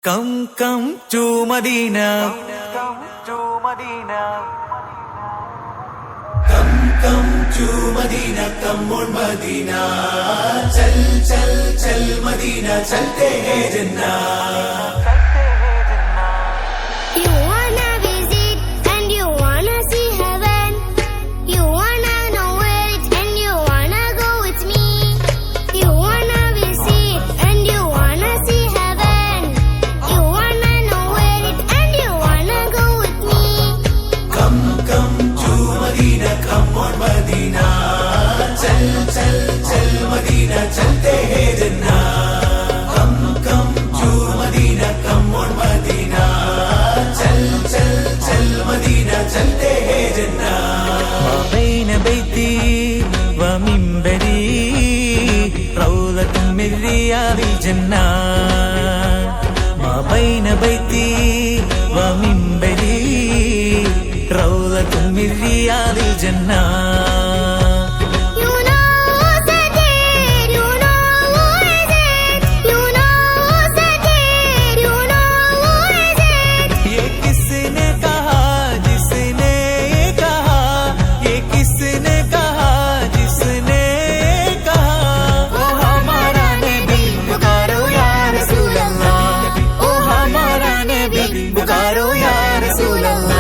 Come to Medina. Come to Medina, come on Medina. Chal Medina, chalte hai Jannah. You wanna visit and you wanna see heaven. You wanna know it and you wanna go with me. You wanna visit and you wanna see heaven. You wanna know it and you wanna go with me. Come to Medina, come on Medina. Chal Medina, chalte hai Jannah. Come to Medina, come on Medina. Chal Medina, chalte hai Jannah. Ma baina baiti wa minbari rawdatun min riyadil Jannah. Ma baina baiti wa minbari rawdatun min riyadil Jannah. You know Sadir, you know who is it. You know Sadir, you know who is it. ये किसने कहा जिसने ये कहा, ये किसने कहा जिसने कहा, ओ हमारा नबी पुकारो या रसूल अल्लाह, ओ हमारा नबी पुकारो या रसूल अल्लाह.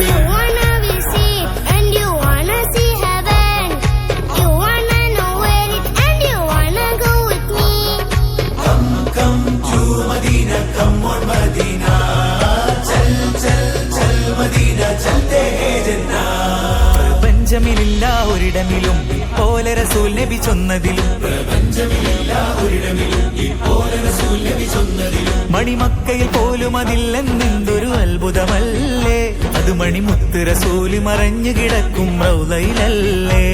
You wanna visit and you wanna see heaven. You wanna know it and you wanna go with me. Come to Medina, come on Medina. Chal Medina, chalte hai Jannah. പ്രപഞ്ചമില്ല ഒരിടമിലും പോലെ റസൂൽ നബി ചൊന്നതിലും, പ്രപഞ്ചമില്ല ഒരിടമിലും പോലെ റസൂൽ നബി ചൊന്നതിലും, മണിമക്കയിൽ പോലും അതില്ലെന്നെന്തൊരു അത്ഭുതമല്ലേ, അത് മണിമുത്ത് റസൂല് മറഞ്ഞു കിടക്കും റൗളയിലല്ലേ.